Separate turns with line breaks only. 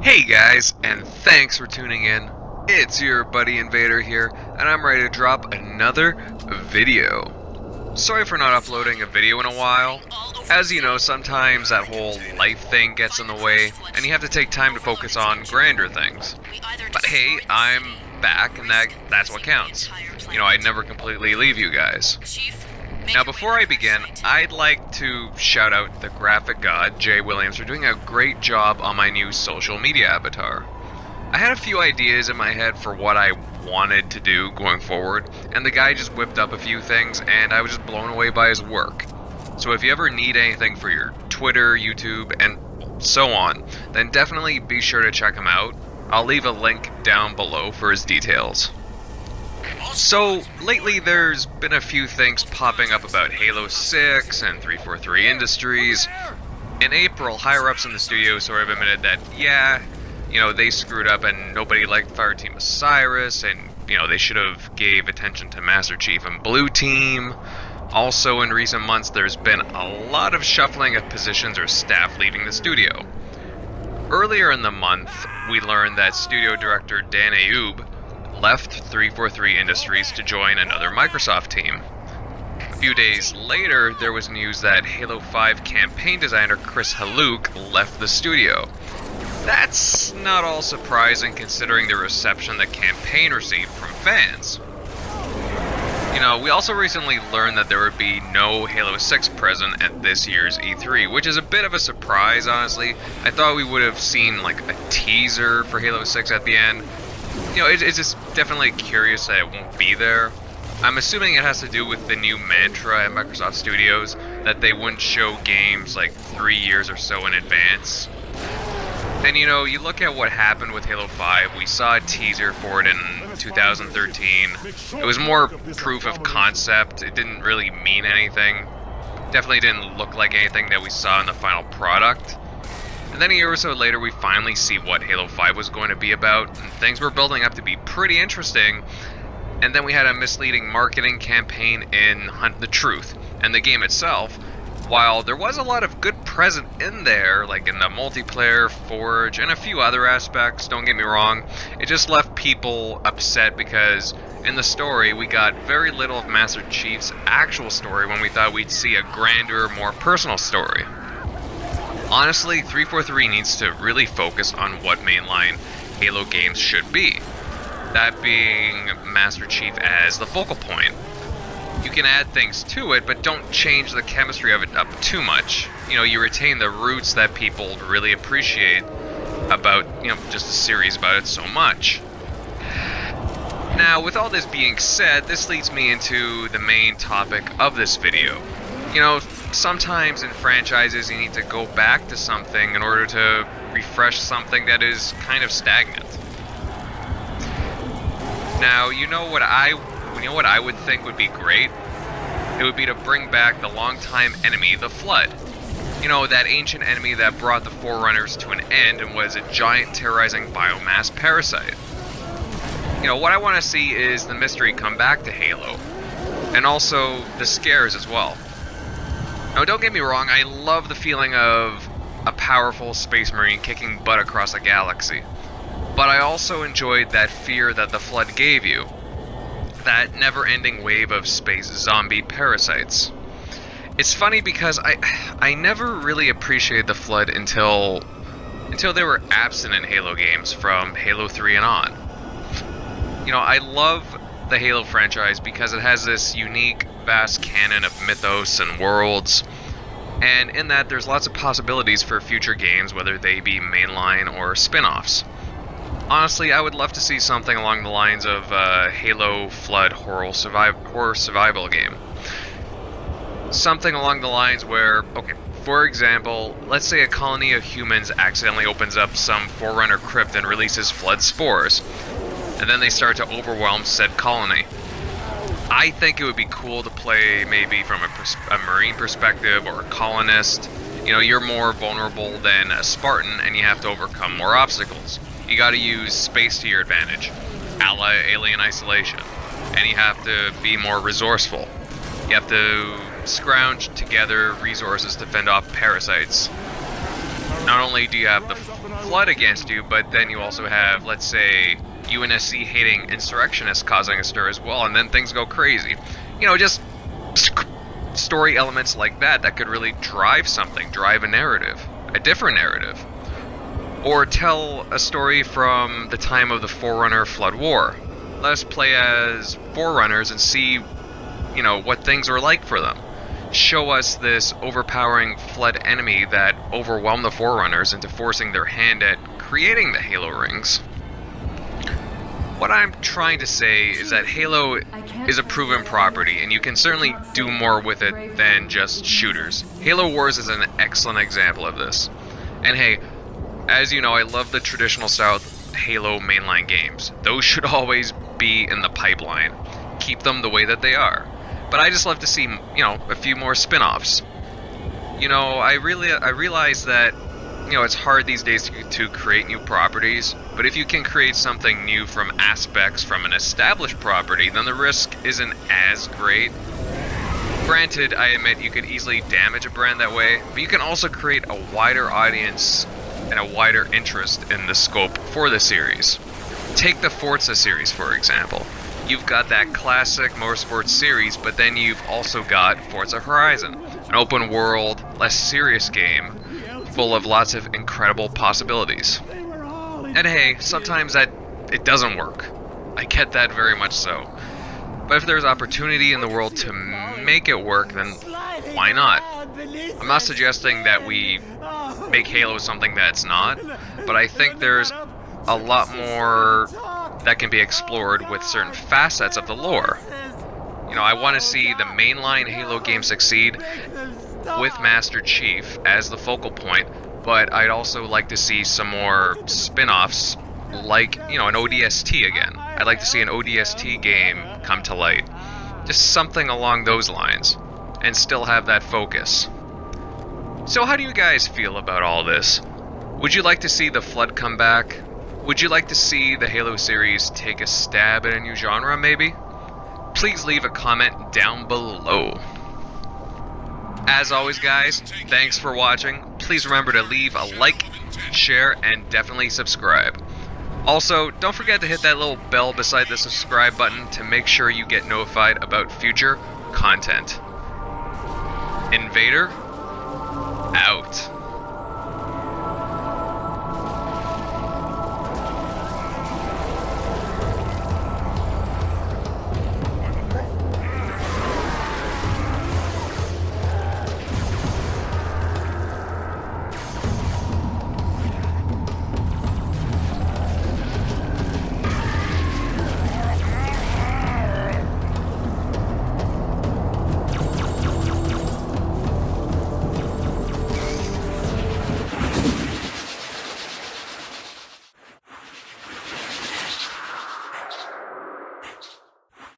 Hey guys, and thanks for tuning in. It's your buddy Invader here, and I'm ready to drop another video. Sorry for not uploading a video in a while. As you know, sometimes that whole life thing gets in the way, and you have to take time to focus on grander things. But hey, I'm back, and that's what counts. You know, I'd never completely leave you guys. Now, before I begin, I'd like to shout out the graphic god, Jay Williams, for doing a great job on my new social media avatar. I had a few ideas in my head for what I wanted to do going forward, and the guy just whipped up a few things, and I was just blown away by his work. So if you ever need anything for your Twitter, YouTube, and so on, then definitely be sure to check him out. I'll leave a link down below for his details. So, lately there's been a few things popping up about Halo 6 and 343 Industries. In April, higher-ups in the studio sort of admitted that, they screwed up and nobody liked Fireteam Osiris, and, they should have gave attention to Master Chief and Blue Team. Also, in recent months, there's been a lot of shuffling of positions or staff leaving the studio. Earlier in the month, we learned that studio director Dan Ayub left 343 Industries to join another Microsoft team. A few days later, there was news that Halo 5 campaign designer Chris Haluk left the studio. That's not all surprising considering the reception the campaign received from fans. We also recently learned that there would be no Halo 6 present at this year's E3, which is a bit of a surprise, honestly. I thought we would have seen like a teaser for Halo 6 at the end. It's just definitely curious that it won't be there. I'm assuming it has to do with the new mantra at Microsoft Studios that they wouldn't show games like 3 years or so in advance. And you look at what happened with Halo 5, we saw a teaser for it in 2013. It was more proof of concept, it didn't really mean anything. Definitely didn't look like anything that we saw in the final product. And then a year or so later, we finally see what Halo 5 was going to be about, and things were building up to be pretty interesting. And then we had a misleading marketing campaign in Hunt the Truth. And the game itself, while there was a lot of good present in there, like in the multiplayer, Forge, and a few other aspects, don't get me wrong, it just left people upset because in the story, we got very little of Master Chief's actual story when we thought we'd see a grander, more personal story. Honestly, 343 needs to really focus on what mainline Halo games should be. That being Master Chief as the focal point. You can add things to it, but don't change the chemistry of it up too much. You retain the roots that people really appreciate about, just a series about it so much. Now, with all this being said, this leads me into the main topic of this video. Sometimes in franchises you need to go back to something in order to refresh something that is kind of stagnant. Now, what I would think would be great? It would be to bring back the longtime enemy, the Flood. That ancient enemy that brought the Forerunners to an end and was a giant terrorizing biomass parasite. What I want to see is the mystery come back to Halo, and also the scares as well. Now, don't get me wrong, I love the feeling of a powerful space marine kicking butt across a galaxy. But I also enjoyed that fear that the Flood gave you. That never-ending wave of space zombie parasites. It's funny because I never really appreciated the Flood until they were absent in Halo games from Halo 3 and on. I love the Halo franchise because it has this unique, vast canon of mythos and worlds, and in that there's lots of possibilities for future games, whether they be mainline or spin-offs. Honestly, I would love to see something along the lines of Halo Flood horror survival game. Something along the lines where, for example, let's say a colony of humans accidentally opens up some Forerunner crypt and releases Flood spores, and then they start to overwhelm said colony. I think it would be cool to play maybe from a Marine perspective or a colonist. You're more vulnerable than a Spartan and you have to overcome more obstacles. You gotta use space to your advantage, a la Alien Isolation. And you have to be more resourceful. You have to scrounge together resources to fend off parasites. not only do you have the Flood against you, but then you also have, let's say, UNSC hating insurrectionists causing a stir as well, and then things go crazy. You know, just story elements like that could really drive something, drive a narrative, a different narrative. Or tell a story from the time of the Forerunner Flood War. Let us play as Forerunners and see, you know, what things are like for them. Show us this overpowering Flood enemy that overwhelmed the Forerunners into forcing their hand at creating the Halo rings. What I'm trying to say is that Halo is a proven property, and you can certainly do more with it than just shooters. Halo Wars is an excellent example of this. And hey, as you know, I love the traditional style Halo mainline games. Those should always be in the pipeline. Keep them the way that they are. But I just love to see, you know, a few more spin-offs. You know, I realize that, you know, it's hard these days to create new properties, but if you can create something new from aspects from an established property, then the risk isn't as great. Granted, I admit you could easily damage a brand that way, but you can also create a wider audience and a wider interest in the scope for the series. Take the Forza series, for example. You've got that classic motorsports series, but then you've also got Forza Horizon, an open world, less serious game, full of lots of incredible possibilities. And hey, sometimes it doesn't work. I get that very much so. But if there's opportunity in the world to make it work, then why not? I'm not suggesting that we make Halo something that's not, but I think there's a lot more that can be explored with certain facets of the lore. You know, I want to see the mainline Halo game succeed with Master Chief as the focal point, but I'd also like to see some more spin-offs like, you know, an ODST again. I'd like to see an ODST game come to light. Just something along those lines, and still have that focus. So how do you guys feel about all this? Would you like to see the Flood come back? Would you like to see the Halo series take a stab at a new genre, maybe? Please leave a comment down below. As always, guys, thanks for watching. Please remember to leave a like, share, and definitely subscribe. Also, don't forget to hit that little bell beside the subscribe button to make sure you get notified about future content. Invader, out.